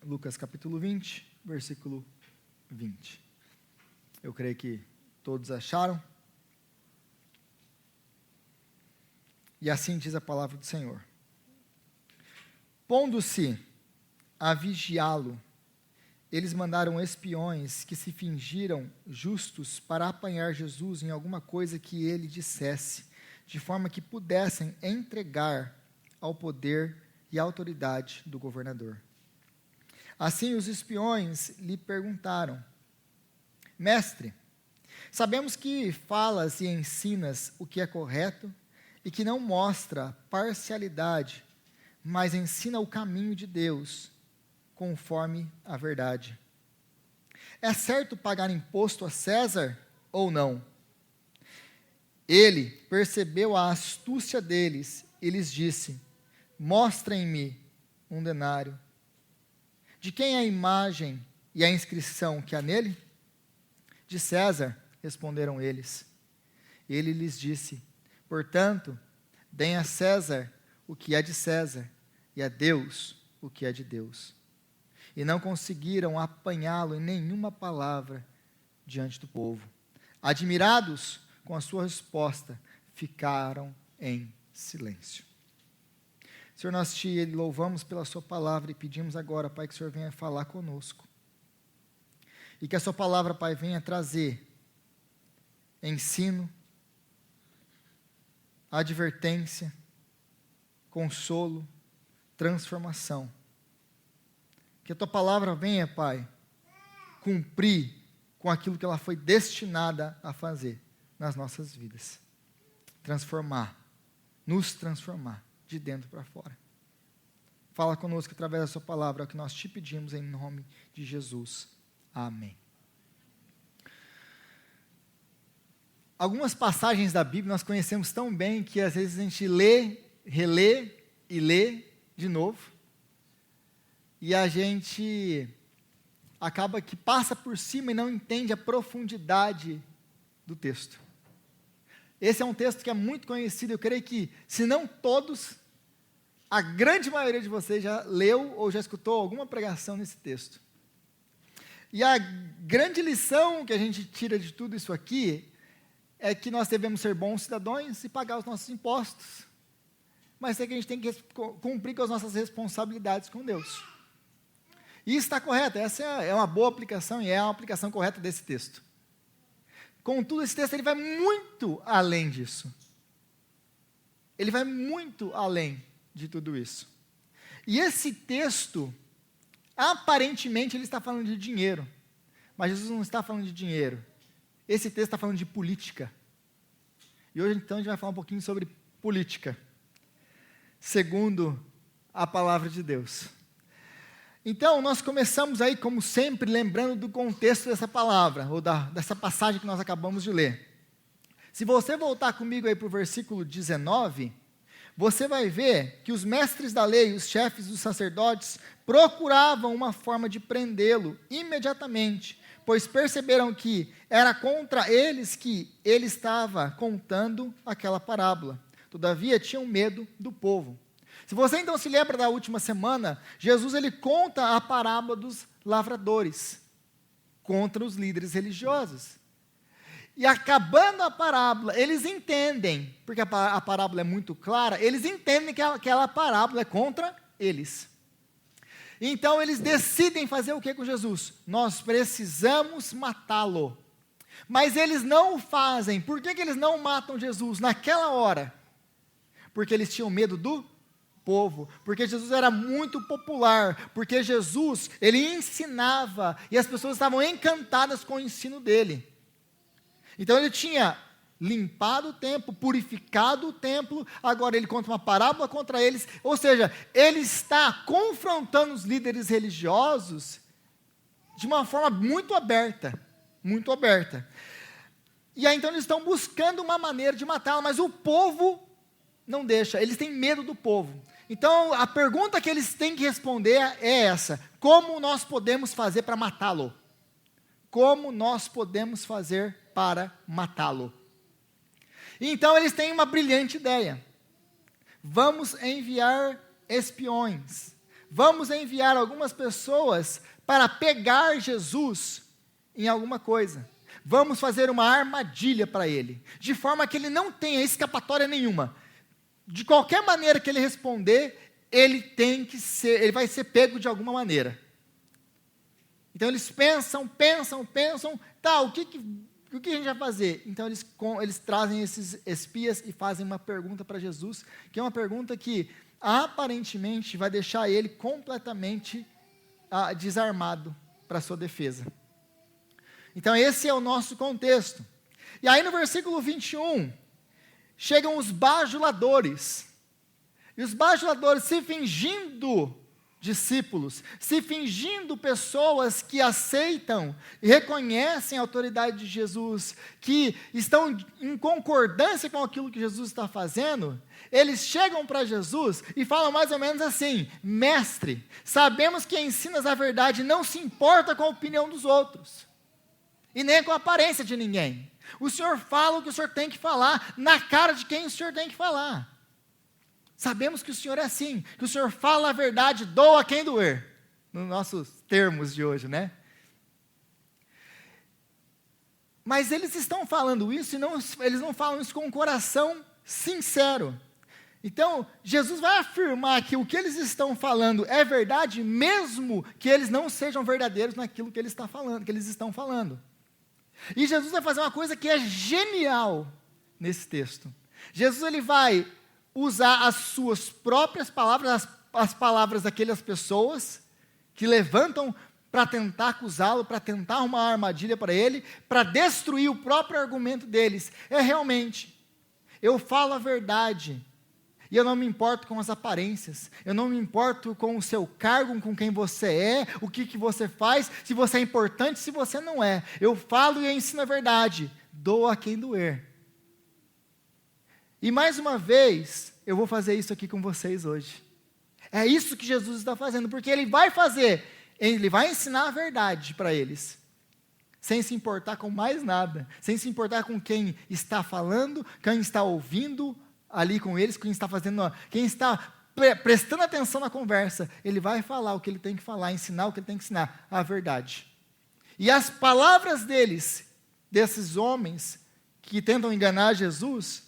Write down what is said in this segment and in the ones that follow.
Lucas capítulo 20, versículo 20. Eu creio que todos acharam. E assim diz a palavra do Senhor. Pondo-se a vigiá-lo, eles mandaram espiões que se fingiram justos para apanhar Jesus em alguma coisa que ele dissesse, de forma que pudessem entregar ao poder e à autoridade do governador. Assim os espiões lhe perguntaram: Mestre, sabemos que falas e ensinas o que é correto e que não mostra parcialidade, mas ensina o caminho de Deus, conforme a verdade. É certo pagar imposto a César ou não? Ele percebeu a astúcia deles e lhes disse: Mostrem-me um denário. De quem é a imagem e a inscrição que há nele? De César, responderam eles. Ele lhes disse: Portanto, deem a César o que é de César, e a Deus o que é de Deus. E não conseguiram apanhá-lo em nenhuma palavra diante do povo. Admirados com a sua resposta, ficaram em silêncio. Senhor, nós te louvamos pela sua palavra e pedimos agora, Pai, que o Senhor venha falar conosco. E que a sua palavra, Pai, venha trazer ensino, advertência, consolo, transformação. Que a tua palavra venha, Pai, cumprir com aquilo que ela foi destinada a fazer nas nossas vidas. Transformar, nos transformar de dentro para fora. Fala conosco através da sua palavra, é o que nós te pedimos em nome de Jesus. Amém. Algumas passagens da Bíblia nós conhecemos tão bem que às vezes a gente lê, relê e lê de novo. E a gente acaba que passa por cima e não entende a profundidade do texto. Esse é um texto que é muito conhecido, eu creio que, se não todos, a grande maioria de vocês já leu ou já escutou alguma pregação nesse texto. E a grande lição que a gente tira de tudo isso aqui é que nós devemos ser bons cidadãos e pagar os nossos impostos. Mas é que a gente tem que cumprir com as nossas responsabilidades com Deus. E isso está correto, essa é uma boa aplicação e é uma aplicação correta desse texto. Contudo, esse texto ele vai muito além disso. Ele vai muito além de tudo isso. E esse texto, aparentemente, ele está falando de dinheiro. Mas Jesus não está falando de dinheiro. Esse texto está falando de política. E hoje, então, a gente vai falar um pouquinho sobre política, segundo a palavra de Deus. Então, nós começamos aí, como sempre, lembrando do contexto dessa palavra, ou dessa passagem que nós acabamos de ler. Se você voltar comigo aí para o versículo 19, você vai ver que os mestres da lei, os chefes dos sacerdotes, procuravam uma forma de prendê-lo imediatamente, pois perceberam que era contra eles que ele estava contando aquela parábola. Todavia, tinham medo do povo. Se você então se lembra da última semana, Jesus ele conta a parábola dos lavradores contra os líderes religiosos. E acabando a parábola, eles entendem, porque a parábola é muito clara, eles entendem que aquela parábola é contra eles. Então eles decidem fazer o que com Jesus? Nós precisamos matá-lo. Mas eles não o fazem. Por que eles não matam Jesus naquela hora? Porque eles tinham medo do povo, porque Jesus era muito popular, porque Jesus, ele ensinava, e as pessoas estavam encantadas com o ensino dele. Então ele tinha limpado o templo, purificado o templo, agora ele conta uma parábola contra eles, ou seja, ele está confrontando os líderes religiosos de uma forma muito aberta, muito aberta. E aí então eles estão buscando uma maneira de matá-lo, mas o povo não deixa, eles têm medo do povo. Então, a pergunta que eles têm que responder é essa: como nós podemos fazer para matá-lo? Como nós podemos fazer para matá-lo? Então, eles têm uma brilhante ideia. Vamos enviar espiões. vamos enviar algumas pessoas para pegar Jesus em alguma coisa. Vamos fazer uma armadilha para ele, de forma que ele não tenha escapatória nenhuma. De qualquer maneira que ele responder, ele vai ser pego de alguma maneira. Então eles pensam, tá, o que a gente vai fazer? Então eles trazem esses espias e fazem uma pergunta para Jesus, que é uma pergunta que aparentemente vai deixar ele completamente desarmado para a sua defesa. Então esse é o nosso contexto. E aí no versículo 21, chegam os bajuladores. E os bajuladores se fingindo discípulos, se fingindo pessoas que aceitam e reconhecem a autoridade de Jesus, que estão em concordância com aquilo que Jesus está fazendo, eles chegam para Jesus e falam mais ou menos assim: mestre, sabemos que ensinas a verdade, não se importa com a opinião dos outros, e nem com a aparência de ninguém. O Senhor fala o que o Senhor tem que falar, na cara de quem o Senhor tem que falar. Sabemos que o Senhor é assim, que o Senhor fala a verdade, doa quem doer, nos nossos termos de hoje, né? Mas eles estão falando isso e eles não falam isso com um coração sincero. Então, Jesus vai afirmar que o que eles estão falando é verdade, mesmo que eles não sejam verdadeiros naquilo que eles estão falando. E Jesus vai fazer uma coisa que é genial nesse texto. Jesus ele vai usar as suas próprias palavras, as palavras daquelas pessoas que levantam para tentar acusá-lo, para tentar uma armadilha para ele, para destruir o próprio argumento deles. Realmente, eu falo a verdade, e eu não me importo com as aparências, eu não me importo com o seu cargo, com quem você é, o que você faz, se você é importante, se você não é. Eu falo e eu ensino a verdade, doa a quem doer. E mais uma vez, eu vou fazer isso aqui com vocês hoje. É isso que Jesus está fazendo, porque ele vai ensinar a verdade para eles, sem se importar com mais nada, sem se importar com quem está falando, quem está ouvindo ali com eles, quem está prestando atenção na conversa. Ele vai falar o que ele tem que falar, ensinar o que ele tem que ensinar, a verdade. E as palavras desses homens que tentam enganar Jesus,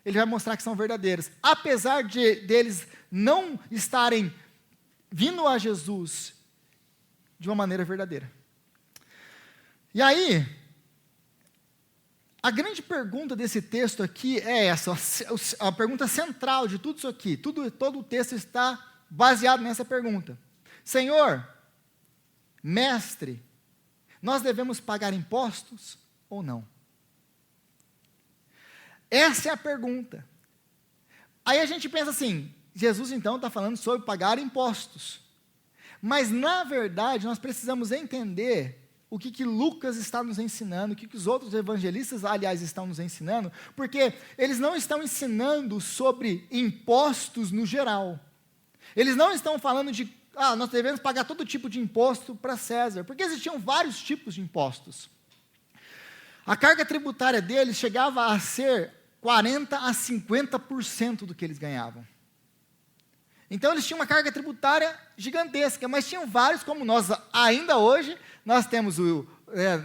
ele vai mostrar que são verdadeiras, apesar deles não estarem vindo a Jesus de uma maneira verdadeira. E aí, a grande pergunta desse texto aqui é essa, a pergunta central de tudo isso aqui, todo o texto está baseado nessa pergunta. Senhor, mestre, nós devemos pagar impostos ou não? Essa é a pergunta. Aí a gente pensa assim, Jesus então está falando sobre pagar impostos. Mas na verdade nós precisamos entender o que Lucas está nos ensinando, o que os outros evangelistas, aliás, estão nos ensinando, porque eles não estão ensinando sobre impostos no geral. Eles não estão falando de, nós devemos pagar todo tipo de imposto para César, porque existiam vários tipos de impostos. A carga tributária deles chegava a ser 40% a 50% do que eles ganhavam. Então eles tinham uma carga tributária gigantesca, mas tinham vários, como nós ainda hoje, nós temos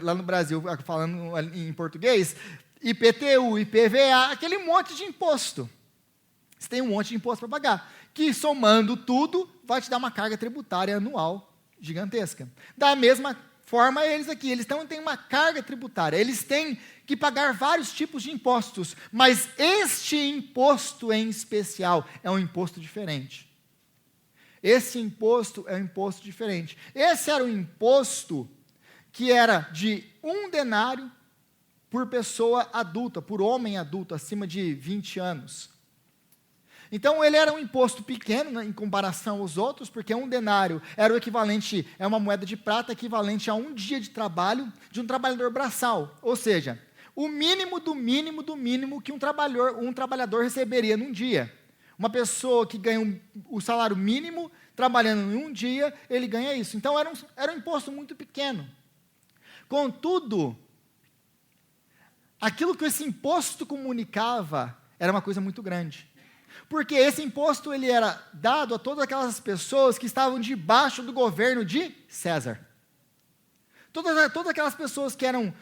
lá no Brasil, falando em português, IPTU, IPVA, aquele monte de imposto. Você tem um monte de imposto para pagar, que somando tudo, vai te dar uma carga tributária anual gigantesca. Da mesma forma eles aqui, eles têm uma carga tributária, eles têm que pagar vários tipos de impostos, mas este imposto em especial é um imposto diferente. Esse imposto é um imposto diferente. Esse era o imposto que era de 1 denário por pessoa adulta, por homem adulto, acima de 20 anos. Então, ele era um imposto pequeno, né, em comparação aos outros, porque 1 denário era o equivalente, é uma moeda de prata equivalente a 1 dia de trabalho de um trabalhador braçal. Ou seja, o mínimo do mínimo do mínimo que um trabalhador receberia num dia. Uma pessoa que ganha o salário mínimo, trabalhando em um dia, ele ganha isso. Então, era um imposto muito pequeno. Contudo, aquilo que esse imposto comunicava era uma coisa muito grande. Porque esse imposto ele era dado a todas aquelas pessoas que estavam debaixo do governo de César. Todas aquelas pessoas que eram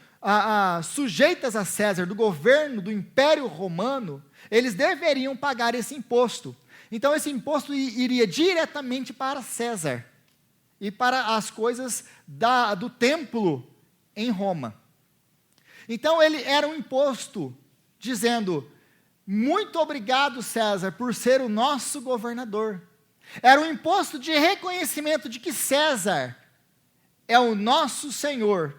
sujeitas a César, do governo do Império Romano, eles deveriam pagar esse imposto. Então esse imposto iria diretamente para César e para as coisas do templo em Roma. Então ele era um imposto dizendo: muito obrigado, César, por ser o nosso governador. Era um imposto de reconhecimento de que César é o nosso Senhor,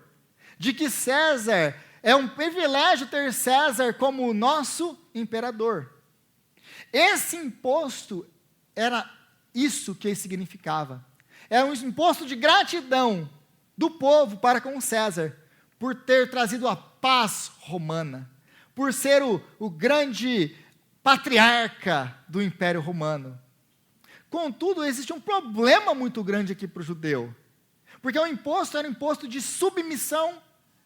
de que César é um privilégio ter César como o nosso imperador. Esse imposto era isso que ele significava. Era um imposto de gratidão do povo para com César, por ter trazido a paz romana, por ser o grande patriarca do Império Romano. Contudo, existe um problema muito grande aqui para o judeu, porque o imposto era um imposto de submissão,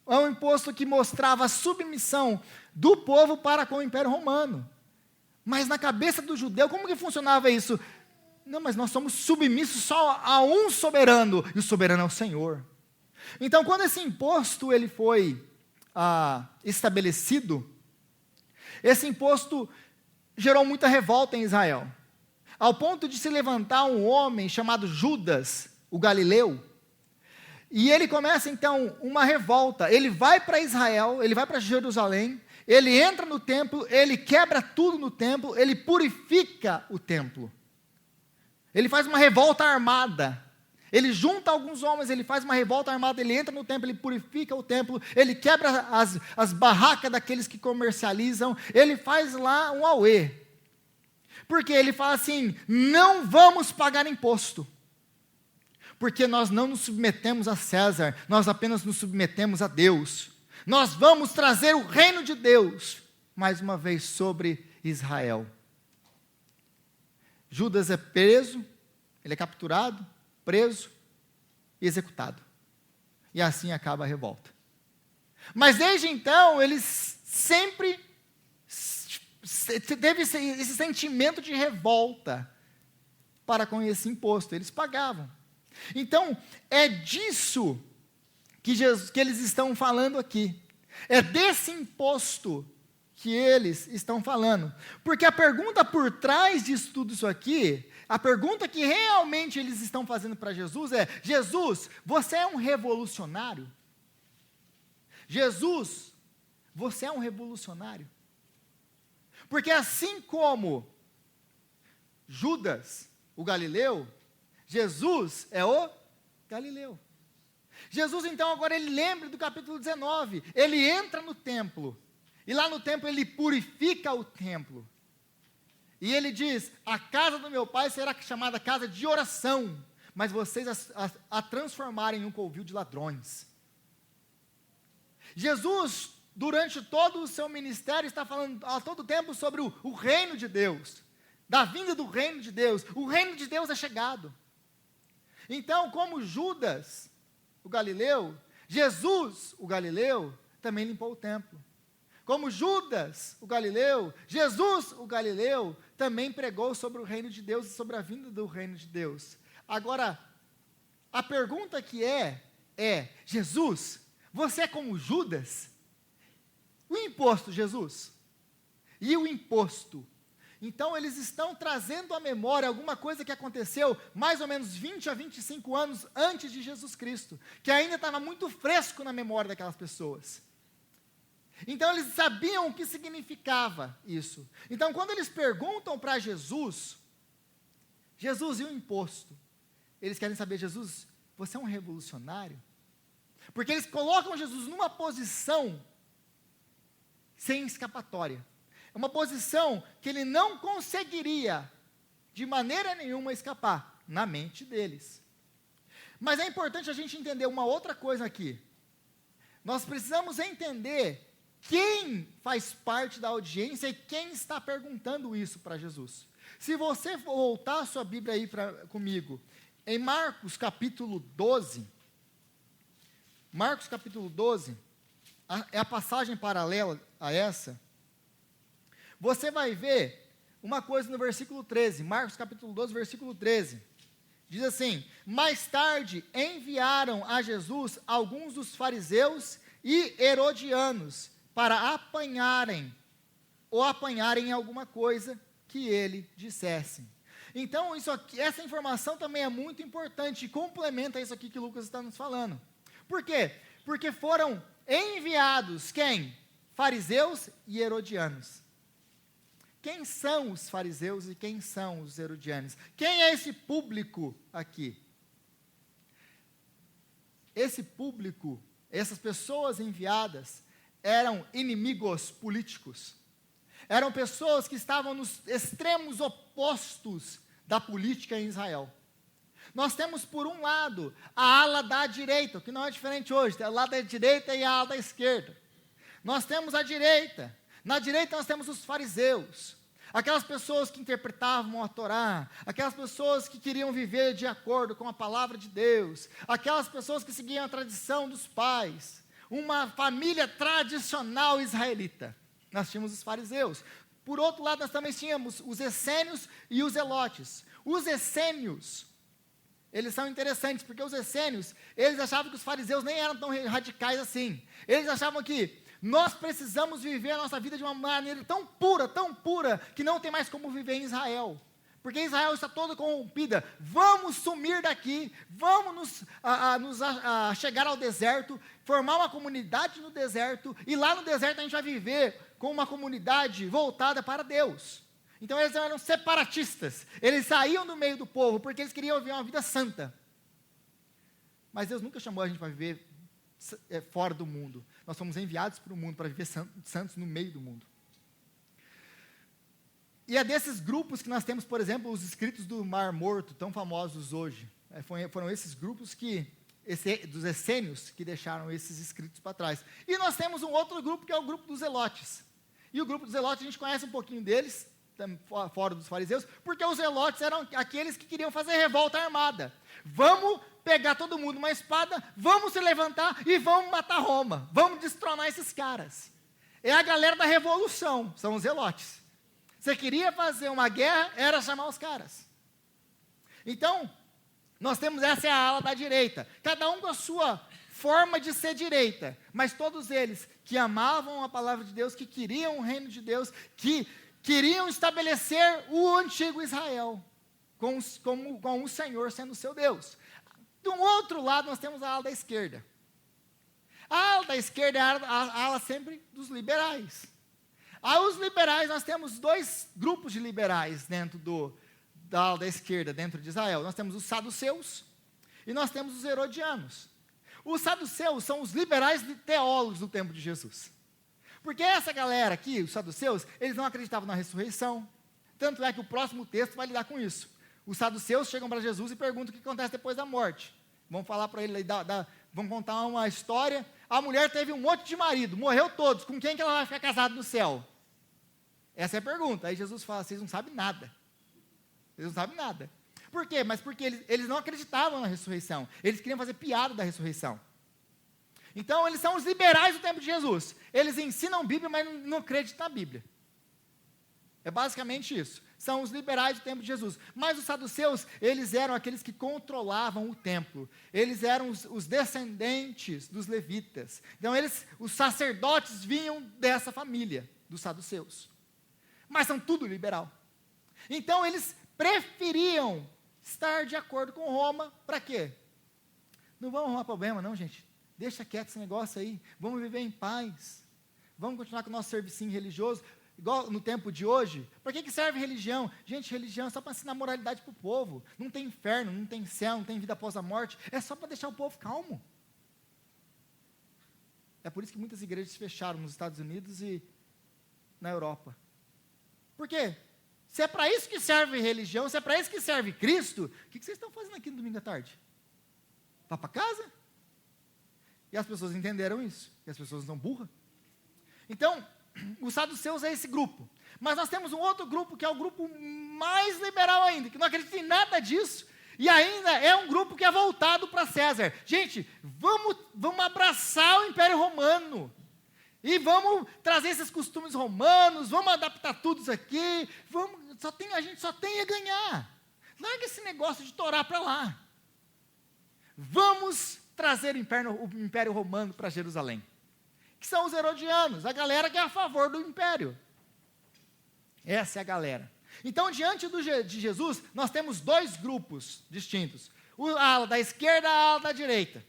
é um imposto que mostrava a submissão do povo para com o Império Romano. Mas na cabeça do judeu, como que funcionava isso? Não, mas nós somos submissos só a um soberano, e o soberano é o Senhor. Então, quando esse imposto ele foi estabelecido, esse imposto gerou muita revolta em Israel, ao ponto de se levantar um homem chamado Judas, o Galileu, e ele começa então uma revolta. Ele vai para Israel, ele vai para Jerusalém, ele entra no templo, ele quebra tudo no templo, ele purifica o templo. Ele faz uma revolta armada. Ele junta alguns homens, ele faz uma revolta armada, ele entra no templo, ele purifica o templo, ele quebra as barracas daqueles que comercializam, ele faz lá um auê. Porque ele fala assim: não vamos pagar imposto, porque nós não nos submetemos a César, nós apenas nos submetemos a Deus. Nós vamos trazer o reino de Deus, mais uma vez, sobre Israel. Judas é preso, ele é capturado, preso e executado. E assim acaba a revolta. Mas desde então, eles sempre teve esse sentimento de revolta para com esse imposto, eles pagavam. Então, é disso que eles estão falando aqui. É desse imposto que eles estão falando. Porque a pergunta por trás disso tudo isso aqui, a pergunta que realmente eles estão fazendo para Jesus é: Jesus, você é um revolucionário? Jesus, você é um revolucionário? Porque assim como Judas, o Galileu, Jesus é o Galileu. Jesus, então, agora ele lembra do capítulo 19. Ele entra no templo. E lá no templo ele purifica o templo. E ele diz: a casa do meu pai será chamada casa de oração, mas vocês a transformarem em um covil de ladrões. Jesus, durante todo o seu ministério, está falando a todo tempo sobre o reino de Deus, da vinda do reino de Deus. O reino de Deus é chegado. Então, como Judas, o Galileu, Jesus, o Galileu, também limpou o templo. Como Judas, o Galileu, Jesus, o Galileu, também pregou sobre o reino de Deus e sobre a vinda do reino de Deus. Agora, a pergunta que é, Jesus, você é como Judas? O imposto, Jesus? E o imposto? Então, eles estão trazendo à memória alguma coisa que aconteceu mais ou menos 20 a 25 anos antes de Jesus Cristo, que ainda estava muito fresco na memória daquelas pessoas. Então, eles sabiam o que significava isso. Então, quando eles perguntam para Jesus, e o imposto? Eles querem saber: Jesus, você é um revolucionário? Porque eles colocam Jesus numa posição sem escapatória. É uma posição que ele não conseguiria, de maneira nenhuma, escapar, na mente deles. Mas é importante a gente entender uma outra coisa aqui. Nós precisamos entender quem faz parte da audiência e quem está perguntando isso para Jesus. Se você voltar a sua Bíblia aí comigo, em Marcos capítulo 12, é a passagem paralela a essa, você vai ver uma coisa no versículo 13, Marcos capítulo 12, versículo 13. Diz assim: mais tarde enviaram a Jesus alguns dos fariseus e herodianos para apanharem em alguma coisa que ele dissesse. Então, essa informação também é muito importante e complementa isso aqui que Lucas está nos falando. Por quê? Porque foram enviados, quem? Fariseus e herodianos. Quem são os fariseus e quem são os herodianos? Quem é esse público aqui? Esse público, essas pessoas enviadas, eram inimigos políticos. Eram pessoas que estavam nos extremos opostos da política em Israel. Nós temos, por um lado, a ala da direita, o que não é diferente hoje, tem a ala da direita e a ala da esquerda. Nós temos a direita. Na direita nós temos os fariseus, aquelas pessoas que interpretavam a Torá, aquelas pessoas que queriam viver de acordo com a palavra de Deus, aquelas pessoas que seguiam a tradição dos pais, uma família tradicional israelita. Nós tínhamos os fariseus. Por outro lado, nós também tínhamos os essênios e os zelotes. Os essênios, eles são interessantes, porque os essênios, eles achavam que os fariseus nem eram tão radicais assim. Eles achavam que nós precisamos viver a nossa vida de uma maneira tão pura, que não tem mais como viver em Israel. Porque Israel está toda corrompida. Vamos sumir daqui, vamos chegar ao deserto, formar uma comunidade no deserto, e lá no deserto a gente vai viver com uma comunidade voltada para Deus. Então eles eram separatistas. Eles saíam do meio do povo, porque eles queriam viver uma vida santa. Mas Deus nunca chamou a gente para viver fora do mundo. Nós somos enviados para o mundo, para viver santos no meio do mundo. E é desses grupos que nós temos, por exemplo, os escritos do Mar Morto, tão famosos hoje. Foram esses grupos dos essênios, que deixaram esses escritos para trás. E nós temos um outro grupo, que é o grupo dos zelotes. E o grupo dos zelotes, a gente conhece um pouquinho deles, fora dos fariseus, porque os zelotes eram aqueles que queriam fazer revolta armada. Vamos pegar todo mundo uma espada, vamos se levantar e vamos matar Roma. Vamos destronar esses caras. É a galera da revolução, são os zelotes. Você queria fazer uma guerra, era chamar os caras. Então, nós temos essa é a ala da direita. Cada um com a sua forma de ser direita. Mas todos eles que amavam a palavra de Deus, que queriam o reino de Deus, que queriam estabelecer o antigo Israel, com o Senhor sendo o seu Deus. Do outro lado, nós temos a ala da esquerda. A ala da esquerda é a ala sempre dos liberais. Aos liberais, nós temos dois grupos de liberais dentro da ala da esquerda, dentro de Israel. Nós temos os saduceus e nós temos os herodianos. Os saduceus são os liberais teólogos do tempo de Jesus. Porque essa galera aqui, os saduceus, eles não acreditavam na ressurreição. Tanto é que o próximo texto vai lidar com isso. Os saduceus chegam para Jesus e perguntam o que acontece depois da morte. Vão falar para ele, vão contar uma história. A mulher teve um monte de marido, morreu todos. Com quem que ela vai ficar casada no céu? Essa é a pergunta. Aí Jesus fala, vocês não sabem nada. Vocês não sabem nada. Por quê? Mas porque eles não acreditavam na ressurreição. Eles queriam fazer piada da ressurreição. Então, eles são os liberais do tempo de Jesus. Eles ensinam Bíblia, mas não acreditam na Bíblia. É basicamente isso. São os liberais do tempo de Jesus. Mas os saduceus, eles eram aqueles que controlavam o templo. Eles eram os descendentes dos levitas. Então, os sacerdotes vinham dessa família, dos saduceus. Mas são tudo liberal. Então, eles preferiam estar de acordo com Roma. Para quê? Não vamos arrumar problema, não, gente. Deixa quieto esse negócio aí. Vamos viver em paz. Vamos continuar com o nosso servicinho religioso. Igual no tempo de hoje. Para que serve religião? Gente, religião é só para ensinar moralidade para o povo. Não tem inferno, não tem céu, não tem vida após a morte. É só para deixar o povo calmo. É por isso que muitas igrejas fecharam nos Estados Unidos e na Europa. Por quê? Se é para isso que serve religião, se é para isso que serve Cristo, o que vocês estão fazendo aqui no domingo à tarde? Vá para casa? E as pessoas entenderam isso. E as pessoas não burras. Então, os saduceus é esse grupo. Mas nós temos um outro grupo, que é o grupo mais liberal ainda, que não acredita em nada disso. E ainda é um grupo que é voltado para César. Gente, vamos abraçar o Império Romano. E vamos trazer esses costumes romanos, vamos adaptar tudo isso aqui, a gente só tem a ganhar. Larga esse negócio de torar para lá. Vamos trazer o Império Romano para Jerusalém. Que são os herodianos, a galera que é a favor do Império. Essa é a galera. Então, diante de Jesus, nós temos dois grupos distintos. A ala da esquerda e a ala da direita.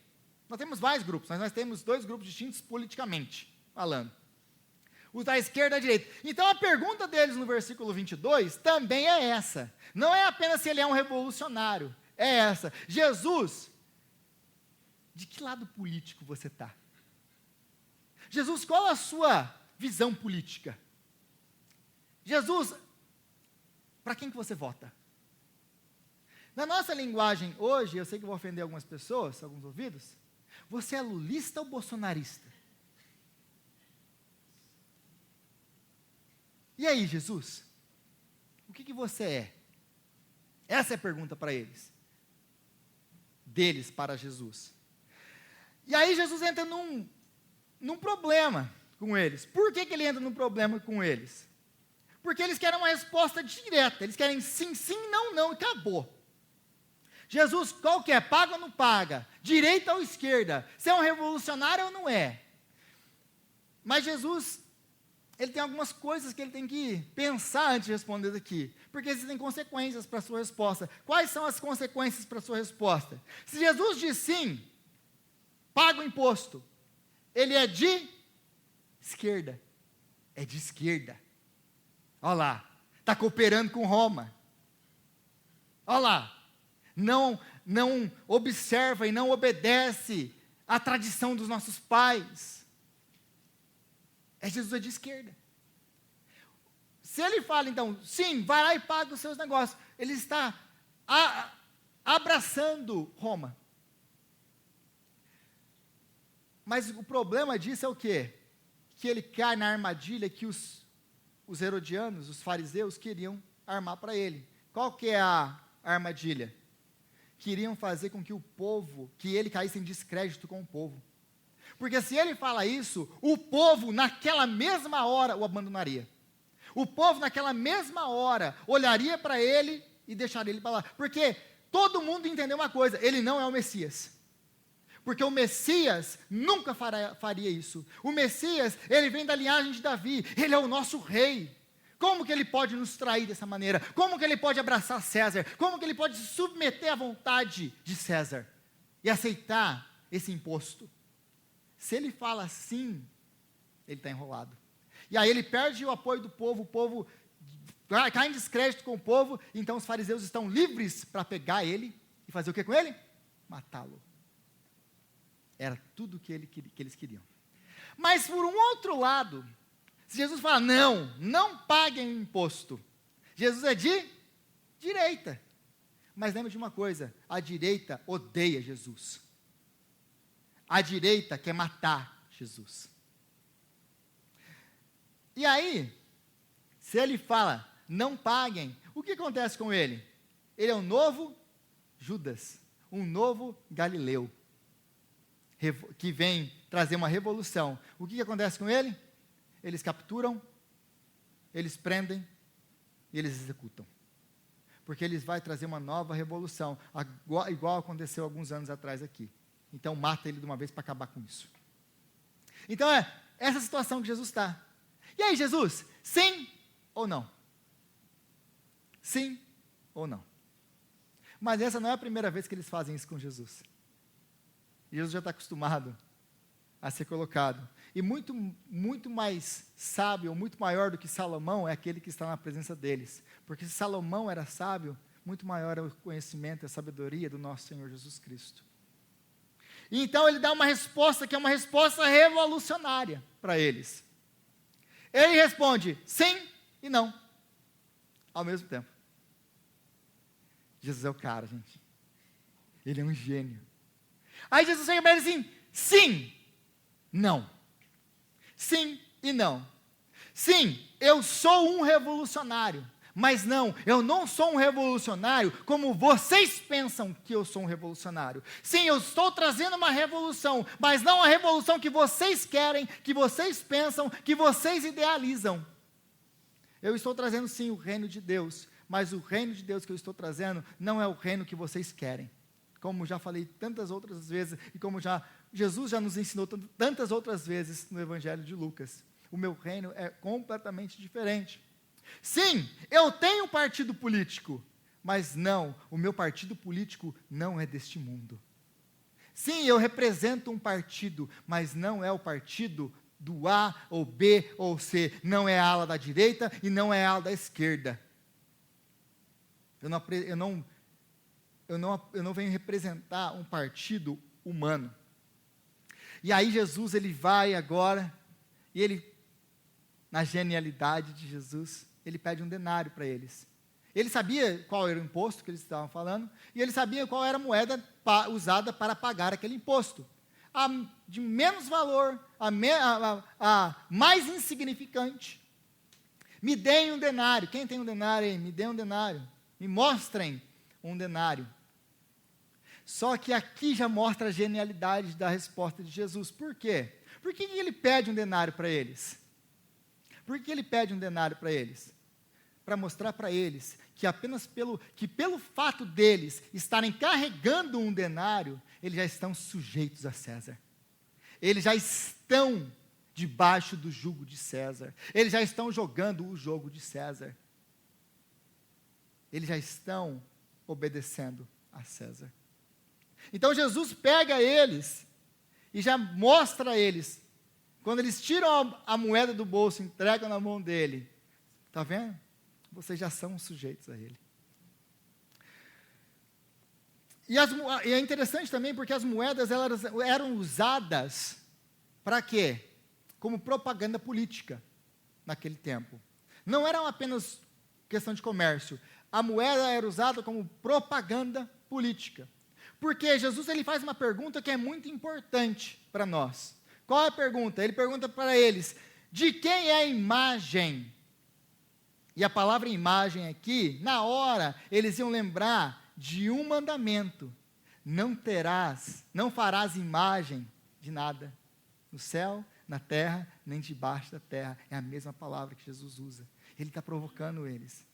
Nós temos vários grupos, mas nós temos dois grupos distintos politicamente falando. Os da esquerda e da direita. Então, a pergunta deles no versículo 22 também é essa. Não é apenas se ele é um revolucionário. É essa. Jesus, de que lado político você está? Jesus, qual a sua visão política? Jesus, para quem que você vota? Na nossa linguagem hoje, eu sei que vou ofender algumas pessoas, alguns ouvidos, você é lulista ou bolsonarista? E aí, Jesus? O que você é? Essa é a pergunta para eles. Deles para Jesus. E aí Jesus entra num problema com eles. Por que ele entra num problema com eles? Porque eles querem uma resposta direta. Eles querem sim, sim, não, não, e acabou. Jesus, qual que é? Paga ou não paga? Direita ou esquerda? Você é um revolucionário ou não é? Mas Jesus, ele tem algumas coisas que ele tem que pensar antes de responder aqui. Porque existem consequências para a sua resposta. Quais são as consequências para a sua resposta? Se Jesus diz sim, paga o imposto, ele é de esquerda. É de esquerda. Olha lá, está cooperando com Roma. Olha lá, não observa e não obedece à tradição dos nossos pais. Jesus é de esquerda. Se ele fala, então, sim, vai lá e paga os seus negócios, ele está abraçando Roma. Mas o problema disso é o quê? Que ele cai na armadilha que os herodianos, os fariseus, queriam armar para ele. Qual que é a armadilha? Queriam fazer com que o povo, que ele caísse em descrédito com o povo. Porque se ele fala isso, o povo naquela mesma hora o abandonaria. O povo naquela mesma hora olharia para ele e deixaria ele para lá. Porque todo mundo entendeu uma coisa, ele não é o Messias. Porque o Messias nunca faria isso. O Messias, ele vem da linhagem de Davi, ele é o nosso rei. Como que ele pode nos trair dessa maneira? Como que ele pode abraçar César? Como que ele pode se submeter à vontade de César? E aceitar esse imposto? Se ele fala sim, ele está enrolado. E aí ele perde o apoio do povo, o povo cai em descrédito com o povo, então os fariseus estão livres para pegar ele e fazer o que com ele? Matá-lo. Era tudo que eles queriam. Mas por um outro lado, se Jesus fala, não paguem imposto. Jesus é de direita. Mas lembre de uma coisa, a direita odeia Jesus. A direita quer matar Jesus. E aí, se ele fala, não paguem, o que acontece com ele? Ele é um novo Judas, um novo Galileu, que vem trazer uma revolução. O que acontece com ele? Eles capturam, eles prendem e eles executam. Porque eles vão trazer uma nova revolução, igual aconteceu alguns anos atrás aqui. Então mata ele de uma vez para acabar com isso. Então é essa situação que Jesus está. E aí, Jesus, sim ou não? Sim ou não? Mas essa não é a primeira vez que eles fazem isso com Jesus. Jesus já está acostumado a ser colocado. E muito, muito mais sábio, muito maior do que Salomão é aquele que está na presença deles. Porque se Salomão era sábio, muito maior é o conhecimento e a sabedoria do nosso Senhor Jesus Cristo. E então ele dá uma resposta que é uma resposta revolucionária para eles. Ele responde sim e não, ao mesmo tempo. Jesus é o cara, gente. Ele é um gênio. Aí Jesus chega para ele assim, sim, não. Sim e não. Sim, eu sou um revolucionário. Mas não, eu não sou um revolucionário como vocês pensam que eu sou um revolucionário. Sim, eu estou trazendo uma revolução, mas não a revolução que vocês querem, que vocês pensam, que vocês idealizam. Eu estou trazendo sim o reino de Deus, mas o reino de Deus que eu estou trazendo não é o reino que vocês querem. Como já falei tantas outras vezes, e como Jesus já nos ensinou tantas outras vezes no Evangelho de Lucas. O meu reino é completamente diferente. Sim, eu tenho um partido político, mas não, o meu partido político não é deste mundo. Sim, eu represento um partido, mas não é o partido do A ou B ou C, não é a ala da direita e não é a ala da esquerda. Eu não venho representar um partido humano. E aí Jesus, ele vai agora, e ele, na genialidade de Jesus, ele pede um denário para eles. Ele sabia qual era o imposto que eles estavam falando, e ele sabia qual era a moeda usada para pagar aquele imposto. A de menos valor, a mais insignificante. Me deem um denário. Quem tem um denário aí? Me deem um denário. Me mostrem um denário. Só que aqui já mostra a genialidade da resposta de Jesus. Por quê? Por que ele pede um denário para eles? Por que ele pede um denário para eles? Para mostrar para eles que apenas pelo fato deles estarem carregando um denário, eles já estão sujeitos a César. Eles já estão debaixo do jugo de César. Eles já estão jogando o jogo de César. Eles já estão obedecendo a César. Então Jesus pega eles e já mostra a eles, quando eles tiram a moeda do bolso e entregam na mão dele, está vendo? Vocês já são sujeitos a ele. E é interessante também porque as moedas elas eram usadas para quê? Como propaganda política naquele tempo. Não era apenas questão de comércio. A moeda era usada como propaganda política. Porque Jesus ele faz uma pergunta que é muito importante para nós. Qual é a pergunta? Ele pergunta para eles, de quem é a imagem? E a palavra imagem aqui, na hora, eles iam lembrar de um mandamento. Não farás imagem de nada, no céu, na terra, nem debaixo da terra. É a mesma palavra que Jesus usa. Ele está provocando eles.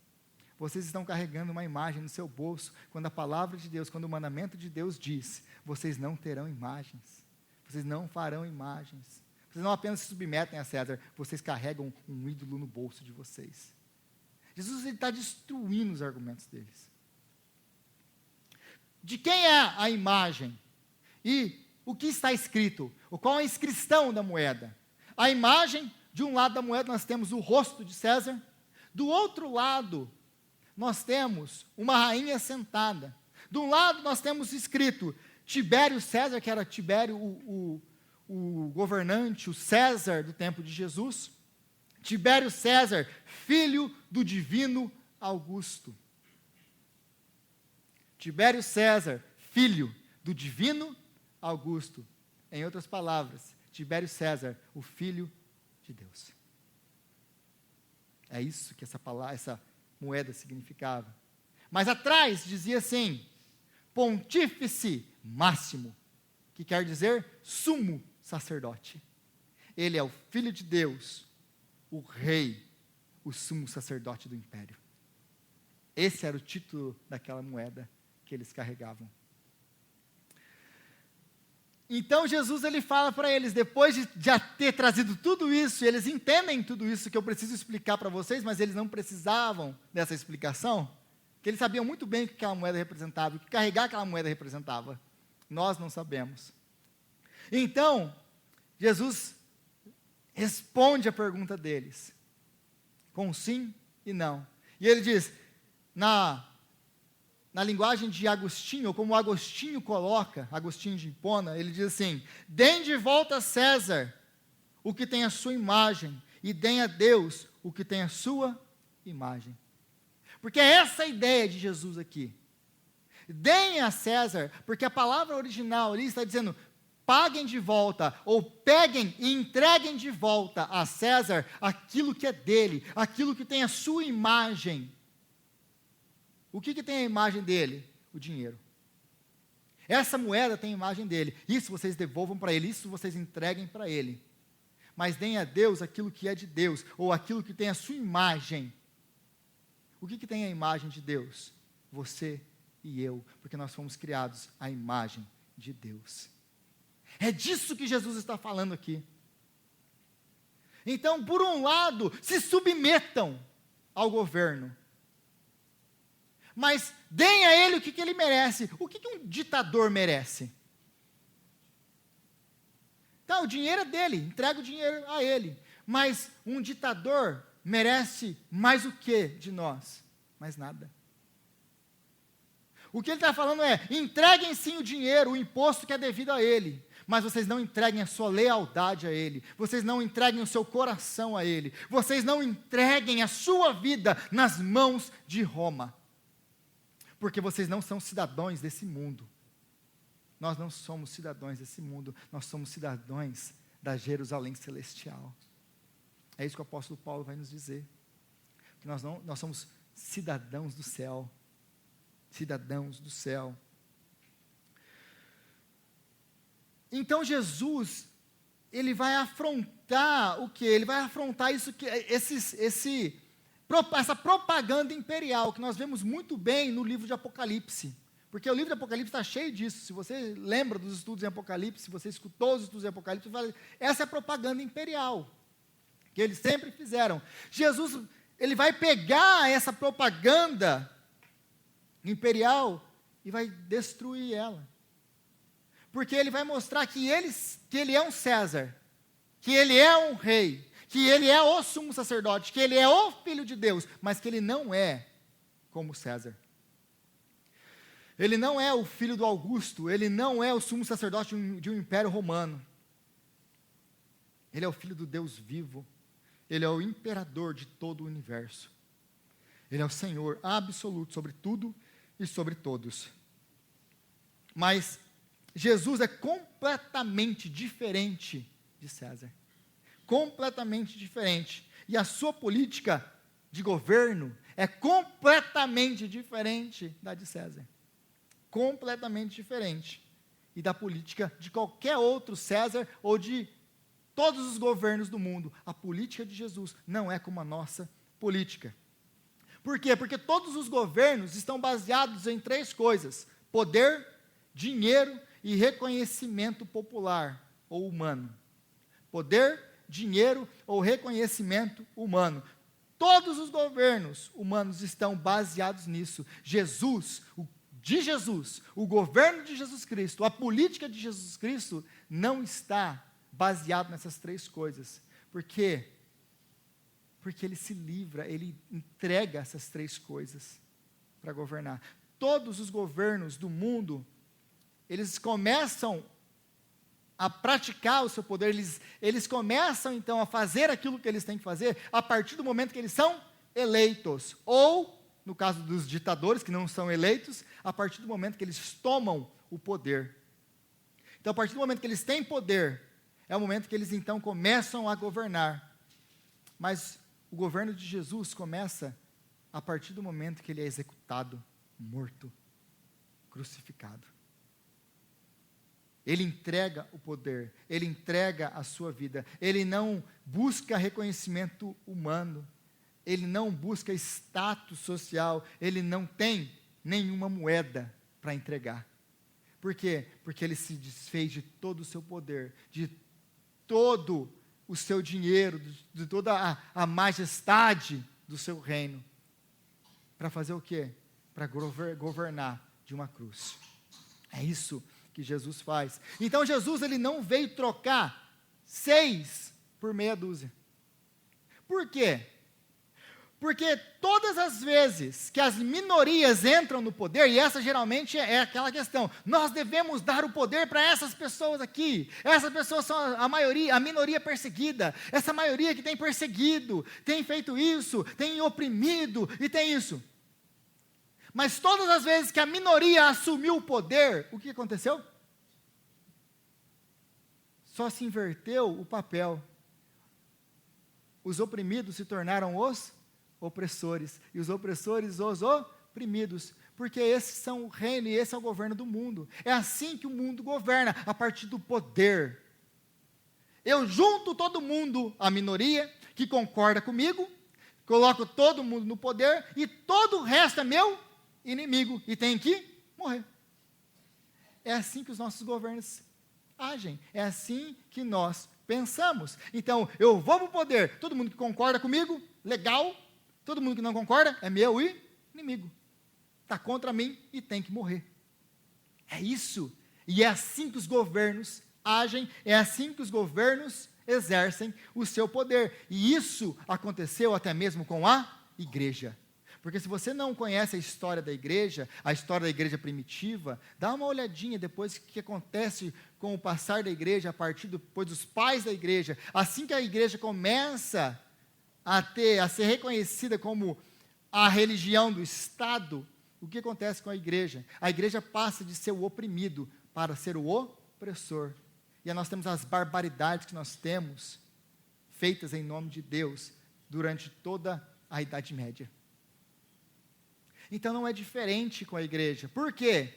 Vocês estão carregando uma imagem no seu bolso, quando a palavra de Deus, quando o mandamento de Deus diz, vocês não terão imagens, vocês não farão imagens, vocês não apenas se submetem a César, vocês carregam um ídolo no bolso de vocês. Jesus está destruindo os argumentos deles. De quem é a imagem? E o que está escrito? Qual é a inscrição da moeda? A imagem, de um lado da moeda nós temos o rosto de César, do outro lado nós temos uma rainha sentada. De um lado nós temos escrito Tibério César, que era Tibério o governante, o César do tempo de Jesus. Tibério César, filho do divino Augusto. Tibério César, filho do divino Augusto. Em outras palavras, Tibério César, o filho de Deus. É isso que essa moeda significava. Mas atrás dizia assim, Pontífice Máximo, que quer dizer sumo sacerdote. Ele é o Filho de Deus, o Rei, o sumo sacerdote do império. Esse era o título daquela moeda que eles carregavam. Então Jesus ele fala para eles, depois de já ter trazido tudo isso, eles entendem tudo isso que eu preciso explicar para vocês, mas eles não precisavam dessa explicação, que eles sabiam muito bem o que aquela moeda representava, o que carregar aquela moeda representava. Nós não sabemos. Então, Jesus responde a pergunta deles, com sim e não. E ele diz, na linguagem de Agostinho, ou como Agostinho coloca, Agostinho de Hipona, ele diz assim, deem de volta a César o que tem a sua imagem, e deem a Deus o que tem a sua imagem. Porque é essa a ideia de Jesus aqui. Deem a César, porque a palavra original ali está dizendo, paguem de volta, ou peguem e entreguem de volta a César aquilo que é dele, aquilo que tem a sua imagem. O que tem a imagem dele? O dinheiro. Essa moeda tem a imagem dele. Isso vocês devolvam para ele, isso vocês entreguem para ele. Mas deem a Deus aquilo que é de Deus, ou aquilo que tem a sua imagem, O que tem a imagem de Deus? Você e eu, porque nós fomos criados à imagem de Deus. É disso que Jesus está falando aqui. Então, por um lado, se submetam ao governo, mas deem a ele o que ele merece. O que um ditador merece? Então, o dinheiro é dele, entrega o dinheiro a ele. Mas um ditador merece mais o que de nós? Mais nada. O que ele está falando é, entreguem sim o dinheiro, o imposto que é devido a ele, mas vocês não entreguem a sua lealdade a ele, vocês não entreguem o seu coração a ele, vocês não entreguem a sua vida nas mãos de Roma, porque vocês não são cidadãos desse mundo. Nós não somos cidadãos desse mundo, nós somos cidadãos da Jerusalém celestial. É isso que o apóstolo Paulo vai nos dizer, que nós somos cidadãos do céu, cidadãos do céu. Então Jesus, ele vai afrontar o quê? Ele vai afrontar isso que essa propaganda imperial, que nós vemos muito bem no livro de Apocalipse. Porque o livro de Apocalipse está cheio disso. Se você lembra dos estudos em Apocalipse, se você escutou os estudos em Apocalipse, essa é a propaganda imperial, que eles sempre fizeram. Jesus, ele vai pegar essa propaganda imperial e vai destruir ela. Porque ele vai mostrar que ele é um César, que ele é um rei, que ele é o sumo sacerdote, que ele é o Filho de Deus, mas que ele não é como César. Ele não é o filho do Augusto, ele não é o sumo sacerdote de um império romano. Ele é o filho do Deus vivo, ele é o imperador de todo o universo. Ele é o Senhor absoluto sobre tudo e sobre todos. Mas Jesus é completamente diferente de César. Completamente diferente. E a sua política de governo é completamente diferente da de César. Completamente diferente. E da política de qualquer outro César ou de todos os governos do mundo. A política de Jesus não é como a nossa política. Por quê? Porque todos os governos estão baseados em 3 coisas: poder, dinheiro e reconhecimento popular ou humano. Poder, dinheiro ou reconhecimento humano. Todos os governos humanos estão baseados nisso. O governo de Jesus Cristo, a política de Jesus Cristo não está baseado nessas 3 coisas. Por quê? Porque ele se livra, ele entrega essas 3 coisas para governar. Todos os governos do mundo, eles começam a praticar o seu poder, eles começam então a fazer aquilo que eles têm que fazer a partir do momento que eles são eleitos, ou, no caso dos ditadores que não são eleitos, a partir do momento que eles tomam o poder. Então, a partir do momento que eles têm poder, é o momento que eles então começam a governar. Mas o governo de Jesus começa a partir do momento que ele é executado, morto, crucificado. Ele entrega o poder, ele entrega a sua vida, ele não busca reconhecimento humano, ele não busca status social, ele não tem nenhuma moeda para entregar. Por quê? Porque ele se desfez de todo o seu poder, de todo o seu dinheiro, de toda a majestade do seu reino. Para fazer o quê? Para governar de uma cruz. É isso que Jesus faz. Então Jesus, ele não veio trocar 6 por meia dúzia. Por quê? Porque todas as vezes que as minorias entram no poder, e essa geralmente é aquela questão, nós devemos dar o poder para essas pessoas aqui, essas pessoas são a maioria, a minoria perseguida, essa maioria que tem perseguido, tem feito isso, tem oprimido e tem isso. Mas todas as vezes que a minoria assumiu o poder, o que aconteceu? Só se inverteu o papel. Os oprimidos se tornaram os opressores, e os opressores os oprimidos, porque esses são o reino e esse é o governo do mundo. É assim que o mundo governa, a partir do poder. Eu junto todo mundo, a minoria que concorda comigo, coloco todo mundo no poder e todo o resto é meu inimigo e tem que morrer. É assim que os nossos governos agem, é assim que nós pensamos. Então, eu vou para o poder, todo mundo que concorda comigo, legal, todo mundo que não concorda é meu inimigo, está contra mim e tem que morrer. É isso, e é assim que os governos agem, é assim que os governos exercem o seu poder, e isso aconteceu até mesmo com a igreja. Porque se você não conhece a história da igreja primitiva, dá uma olhadinha depois o que acontece com o passar da igreja, a partir depois dos pais da igreja. Assim que a igreja começa a ser reconhecida como a religião do Estado, o que acontece com a igreja? A igreja passa de ser o oprimido para ser o opressor. E aí nós temos as barbaridades que nós temos, feitas em nome de Deus, durante toda a Idade Média. Então não é diferente com a igreja. Por quê?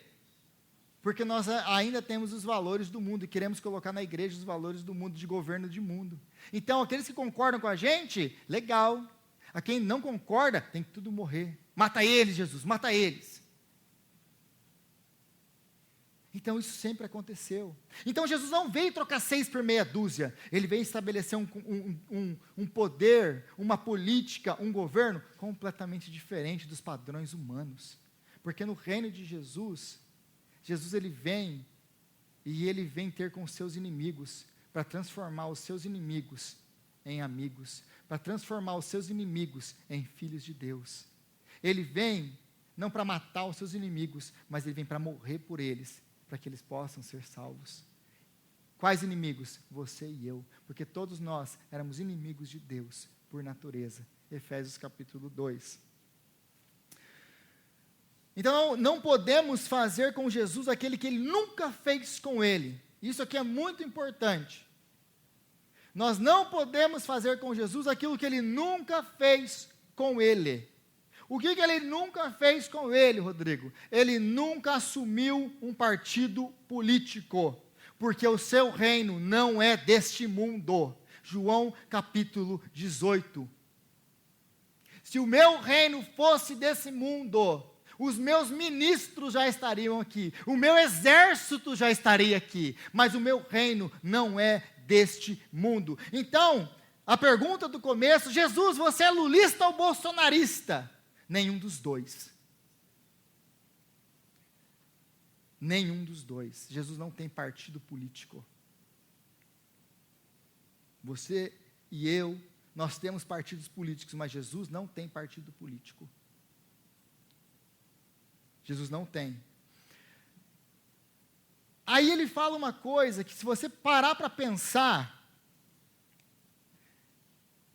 Porque nós ainda temos os valores do mundo e queremos colocar na igreja os valores do mundo, de governo de mundo. Então aqueles que concordam com a gente, legal. A quem não concorda, tem que tudo morrer. Mata eles, Jesus, mata eles. Então isso sempre aconteceu. Então Jesus não veio trocar 6 por meia dúzia. Ele veio estabelecer um poder, uma política, um governo completamente diferente dos padrões humanos. Porque no reino de Jesus, ele vem e ele vem ter com os seus inimigos, para transformar os seus inimigos em amigos, para transformar os seus inimigos em filhos de Deus. Ele vem não para matar os seus inimigos, mas ele vem para morrer por eles, para que eles possam ser salvos. Quais inimigos? Você e eu, porque todos nós éramos inimigos de Deus, por natureza. Efésios capítulo 2. Então, não podemos fazer com Jesus aquele que ele nunca fez com ele. Isso aqui é muito importante. Nós não podemos fazer com Jesus aquilo que ele nunca fez com ele. O que ele nunca fez com ele, Rodrigo? Ele nunca assumiu um partido político, porque o seu reino não é deste mundo. João capítulo 18. Se o meu reino fosse desse mundo, os meus ministros já estariam aqui, o meu exército já estaria aqui, mas o meu reino não é deste mundo. Então, a pergunta do começo: Jesus, você é lulista ou bolsonarista? Nenhum dos dois. Nenhum dos dois. Jesus não tem partido político. Você e eu, nós temos partidos políticos, mas Jesus não tem partido político. Jesus não tem. Aí ele fala uma coisa que, se você parar para pensar,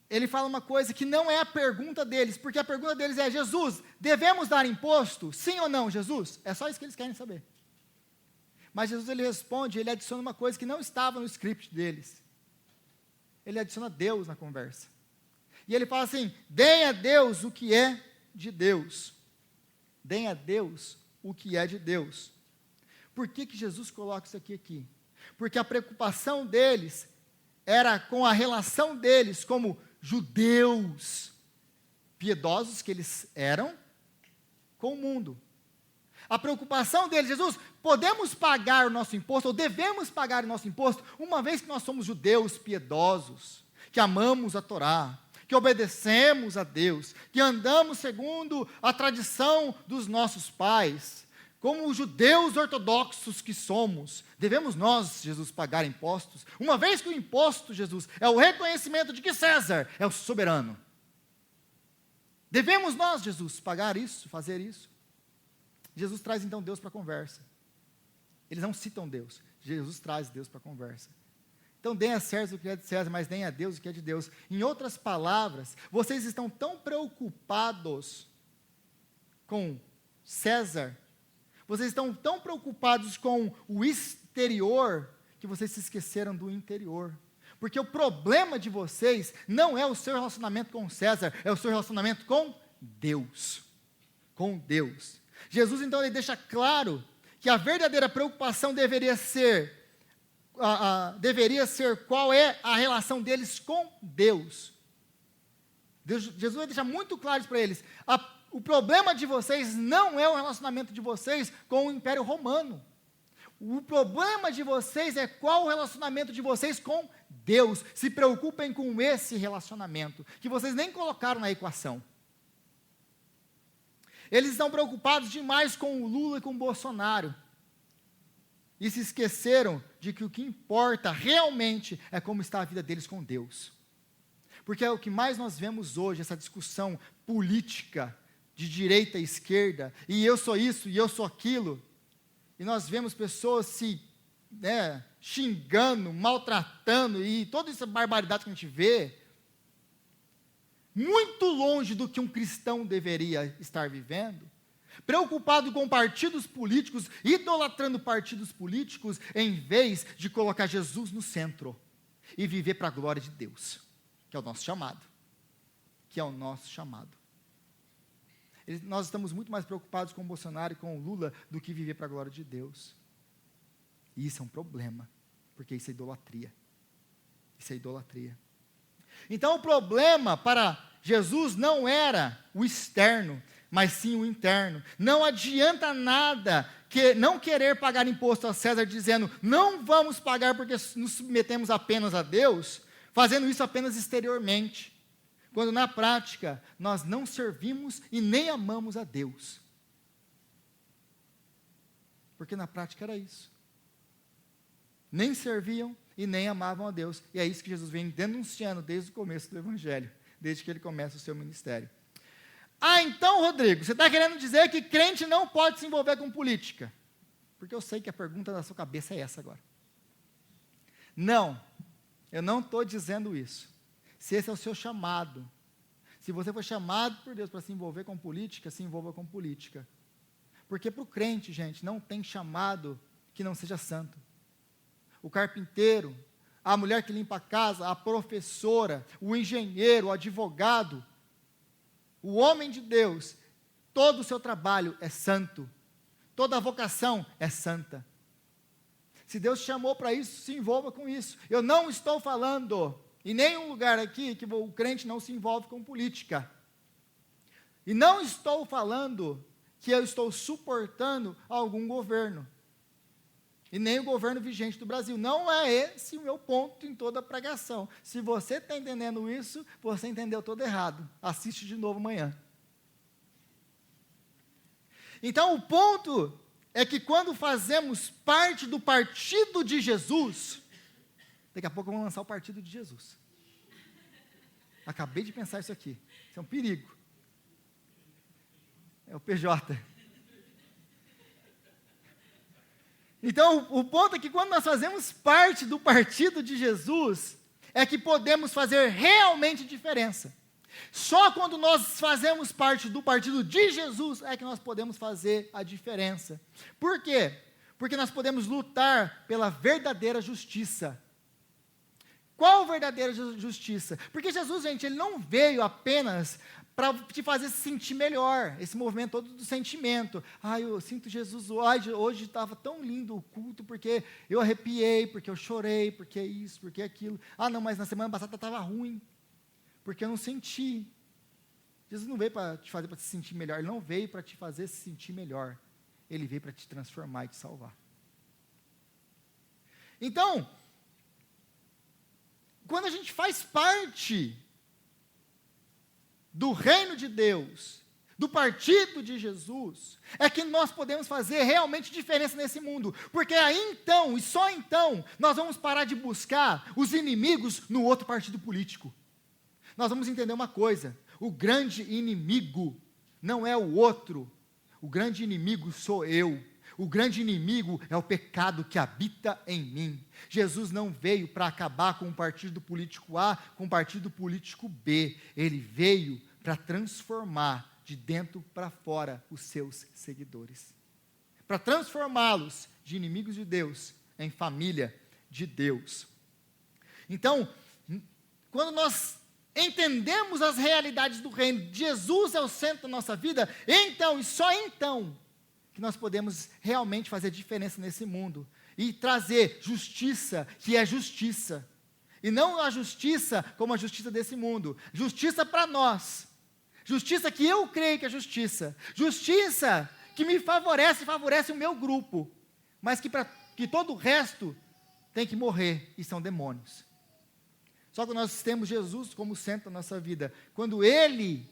ele fala uma coisa que não é a pergunta deles, porque a pergunta deles é: Jesus, devemos dar imposto? Sim ou não, Jesus? É só isso que eles querem saber. Mas Jesus, ele responde, ele adiciona uma coisa que não estava no script deles. Ele adiciona Deus na conversa. E ele fala assim: deem a Deus o que é de Deus. Deem a Deus o que é de Deus. Por que Jesus coloca isso aqui? Porque a preocupação deles era com a relação deles como judeus piedosos que eles eram com o mundo. A preocupação deles: Jesus, podemos pagar o nosso imposto, ou devemos pagar o nosso imposto, uma vez que nós somos judeus piedosos, que amamos a Torá, que obedecemos a Deus, que andamos segundo a tradição dos nossos pais, como os judeus ortodoxos que somos, devemos nós, Jesus, pagar impostos? Uma vez que o imposto, Jesus, é o reconhecimento de que César é o soberano. Devemos nós, Jesus, pagar isso, fazer isso? Jesus traz então Deus para a conversa. Eles não citam Deus, Jesus traz Deus para a conversa. Então, deem a César o que é de César, mas deem a Deus o que é de Deus. Em outras palavras, vocês estão tão preocupados com César, vocês estão tão preocupados com o exterior, que vocês se esqueceram do interior. Porque o problema de vocês não é o seu relacionamento com César, é o seu relacionamento com Deus. Com Deus. Jesus, então, ele deixa claro que a verdadeira preocupação deveria ser qual é a relação deles com Deus. Jesus vai deixar muito claro isso para eles. O problema de vocês não é o relacionamento de vocês com o Império Romano. O problema de vocês é qual o relacionamento de vocês com Deus. Se preocupem com esse relacionamento, que vocês nem colocaram na equação. Eles estão preocupados demais com o Lula e com o Bolsonaro. E se esqueceram de que o que importa realmente é como está a vida deles com Deus. Porque é o que mais nós vemos hoje, essa discussão política de direita e esquerda, e eu sou isso, e eu sou aquilo, e nós vemos pessoas se xingando, maltratando, e toda essa barbaridade que a gente vê, muito longe do que um cristão deveria estar vivendo, preocupado com partidos políticos, idolatrando partidos políticos, em vez de colocar Jesus no centro, e viver para a glória de Deus, que é o nosso chamado, Nós estamos muito mais preocupados com o Bolsonaro e com o Lula do que viver para a glória de Deus. E isso é um problema, porque isso é idolatria. Então o problema para Jesus não era o externo, mas sim o interno. Não adianta nada não querer pagar imposto a César, dizendo, não vamos pagar porque nos submetemos apenas a Deus, fazendo isso apenas exteriormente. Quando na prática, nós não servimos e nem amamos a Deus. Porque na prática era isso. Nem serviam e nem amavam a Deus. E é isso que Jesus vem denunciando desde o começo do Evangelho, desde que ele começa o seu ministério. Então, Rodrigo, você está querendo dizer que crente não pode se envolver com política? Porque eu sei que a pergunta da sua cabeça é essa agora. Não, eu não estou dizendo isso. Se esse é o seu chamado, se você foi chamado por Deus para se envolver com política, se envolva com política. Porque para o crente, gente, não tem chamado que não seja santo. O carpinteiro, a mulher que limpa a casa, a professora, o engenheiro, o advogado, o homem de Deus, todo o seu trabalho é santo. Toda a vocação é santa. Se Deus chamou para isso, se envolva com isso. Eu não estou falando em nenhum lugar aqui que o crente não se envolve com política. E não estou falando que eu estou suportando algum governo. E nem o governo vigente do Brasil. Não é esse o meu ponto em toda a pregação. Se você está entendendo isso, você entendeu todo errado. Assiste de novo amanhã. Então o ponto é que quando fazemos parte do partido de Jesus, daqui a pouco vamos lançar o partido de Jesus. Acabei de pensar isso aqui. Isso é um perigo. É o PJ. Então, o ponto é que quando nós fazemos parte do partido de Jesus, é que podemos fazer realmente diferença. Só quando nós fazemos parte do partido de Jesus, é que nós podemos fazer a diferença. Por quê? Porque nós podemos lutar pela verdadeira justiça. Qual verdadeira justiça? Porque Jesus, gente, ele não veio apenas para te fazer se sentir melhor, esse movimento todo do sentimento. Eu sinto Jesus, hoje estava tão lindo o culto, porque eu arrepiei, porque eu chorei, porque isso, porque aquilo. Não, mas na semana passada estava ruim, porque eu não senti. Jesus não veio para te fazer para se sentir melhor, ele não veio para te fazer se sentir melhor, ele veio para te transformar e te salvar. Então, quando a gente faz parte do reino de Deus, do partido de Jesus, é que nós podemos fazer realmente diferença nesse mundo, porque aí então, e só então, nós vamos parar de buscar os inimigos no outro partido político. Nós vamos entender uma coisa, o grande inimigo não é o outro, o grande inimigo sou eu. O grande inimigo é o pecado que habita em mim. Jesus não veio para acabar com o partido político A, com o partido político B. Ele veio para transformar de dentro para fora os seus seguidores. Para transformá-los de inimigos de Deus em família de Deus. Então, quando nós entendemos as realidades do reino, Jesus é o centro da nossa vida, então e só então, que nós podemos realmente fazer diferença nesse mundo, e trazer justiça, que é justiça, E não a justiça como a justiça desse mundo. Justiça para nós. Justiça que eu creio que é justiça. Justiça que me favorece, favorece o meu grupo. Mas que todo o resto tem que morrer. E são demônios. Só que nós temos Jesus como centro da nossa vida. Quando Ele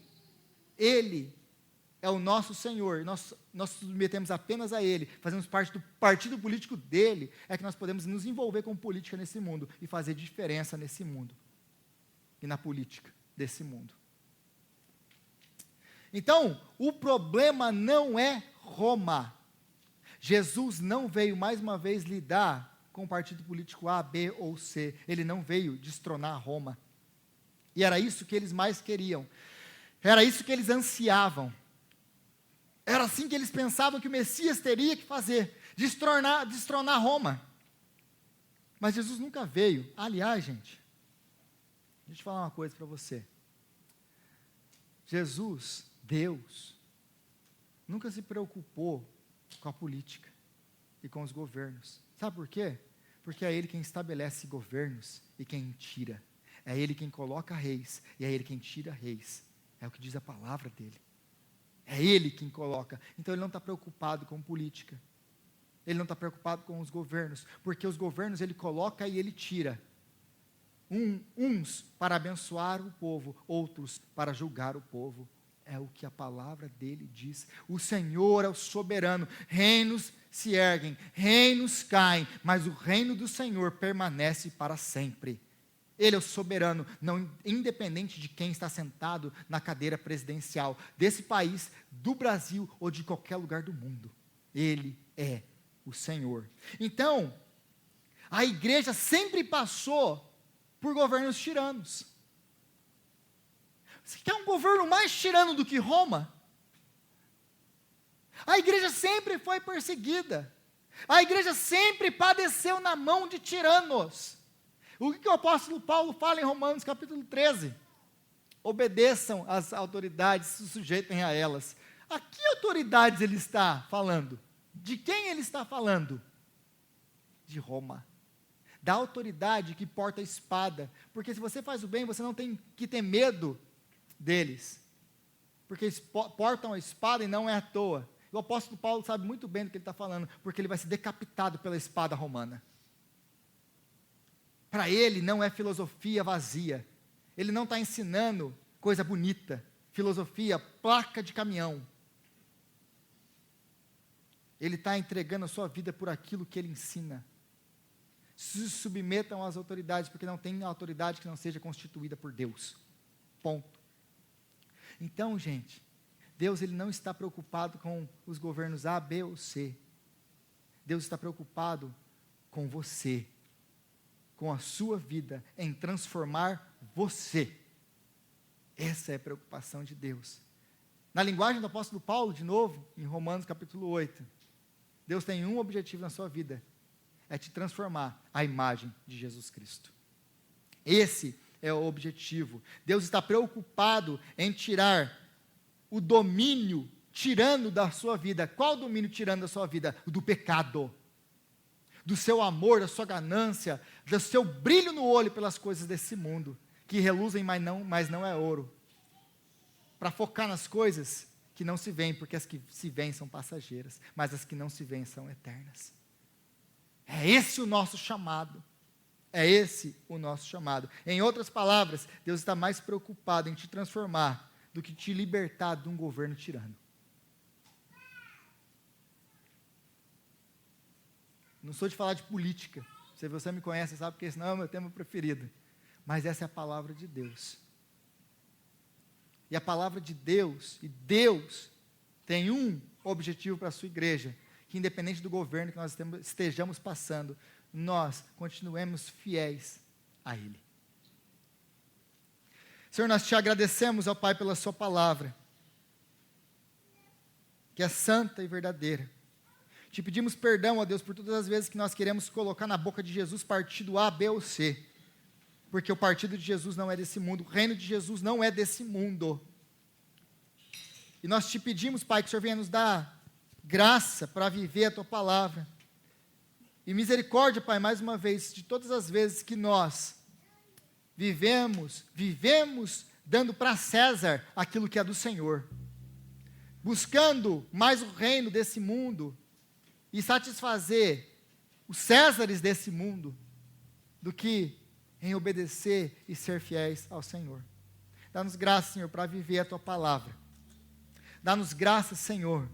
é o nosso Senhor, nós submetemos apenas a Ele, fazemos parte do partido político dEle, é que nós podemos nos envolver com política nesse mundo e fazer diferença nesse mundo e na política desse mundo. Então, o problema não é Roma. Jesus não veio mais uma vez lidar com o partido político A, B ou C. Ele não veio destronar Roma. E era isso que eles mais queriam. Era isso que eles ansiavam. Era assim que eles pensavam que o Messias teria que fazer, destronar Roma. Mas Jesus nunca veio. Aliás, gente, deixa eu falar uma coisa para você. Jesus, Deus, nunca se preocupou com a política e com os governos. Sabe por quê? Porque é Ele quem estabelece governos e quem tira. É Ele quem coloca reis e é Ele quem tira reis. É o que diz a palavra dEle. É Ele quem coloca. Então Ele não está preocupado com política. Ele não está preocupado com os governos. Porque os governos Ele coloca e Ele tira. Uns para abençoar o povo, outros para julgar o povo. É o que a palavra dEle diz. O Senhor é o soberano. Reinos se erguem, reinos caem, mas o reino do Senhor permanece para sempre. Ele é o soberano, não, independente de quem está sentado na cadeira presidencial desse país, do Brasil ou de qualquer lugar do mundo. Ele é o Senhor. Então, a igreja sempre passou por governos tiranos. Você quer um governo mais tirano do que Roma? A igreja sempre foi perseguida. A igreja sempre padeceu na mão de tiranos. O que o apóstolo Paulo fala em Romanos capítulo 13? Obedeçam às autoridades, se sujeitem a elas. A que autoridades ele está falando? De quem ele está falando? De Roma. Da autoridade que porta a espada. Porque se você faz o bem, você não tem que ter medo deles. Porque eles portam a espada e não é à toa. O apóstolo Paulo sabe muito bem do que ele está falando, porque ele vai ser decapitado pela espada romana. Para ele não é filosofia vazia. Ele não está ensinando coisa bonita, filosofia, placa de caminhão. Ele está entregando a sua vida por aquilo que ele ensina. Se submetam às autoridades, porque não tem autoridade que não seja constituída por Deus. Ponto. Então, gente, Deus ele não está preocupado com os governos A, B ou C. Deus está preocupado com você, com a sua vida, em transformar você. Essa é a preocupação de Deus. Na linguagem do apóstolo Paulo, de novo, em Romanos capítulo 8, Deus tem um objetivo na sua vida, é te transformar à imagem de Jesus Cristo. Esse é o objetivo. Deus está preocupado em tirar o domínio tirando da sua vida. Qual domínio tirando da sua vida? O do pecado. Do seu amor, da sua ganância, do seu brilho no olho pelas coisas desse mundo, que reluzem, mas não é ouro. Para focar nas coisas que não se veem, porque as que se veem são passageiras, mas as que não se veem são eternas. É esse o nosso chamado. É esse o nosso chamado. Em outras palavras, Deus está mais preocupado em te transformar do que te libertar de um governo tirano. Não sou de falar de política. Se você me conhece, sabe que esse não é o meu tema preferido. Mas essa é a palavra de Deus. E a palavra de Deus, e Deus tem um objetivo para a sua igreja, que independente do governo que nós estejamos passando, nós continuemos fiéis a Ele. Senhor, nós te agradecemos, ó Pai, pela sua palavra, que é santa e verdadeira. Te pedimos perdão, ó Deus, por todas as vezes que nós queremos colocar na boca de Jesus partido A, B ou C, porque o partido de Jesus não é desse mundo, o reino de Jesus não é desse mundo. E nós te pedimos, Pai, que o Senhor venha nos dar graça para viver a tua palavra. E misericórdia, Pai, mais uma vez, de todas as vezes que nós vivemos dando para César aquilo que é do Senhor, buscando mais o reino desse mundo e satisfazer os Césares desse mundo, do que em obedecer e ser fiéis ao Senhor. Dá-nos graça, Senhor, para viver a Tua palavra. Dá-nos graça, Senhor,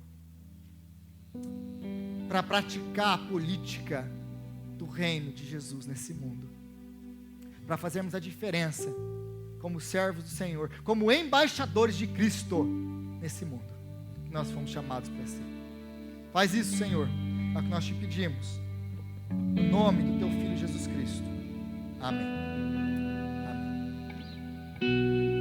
para praticar a política do reino de Jesus nesse mundo, para fazermos a diferença como servos do Senhor, como embaixadores de Cristo nesse mundo que nós fomos chamados para ser. Faz isso, Senhor, é o que nós te pedimos, no nome do Teu Filho Jesus Cristo. Amém. Amém.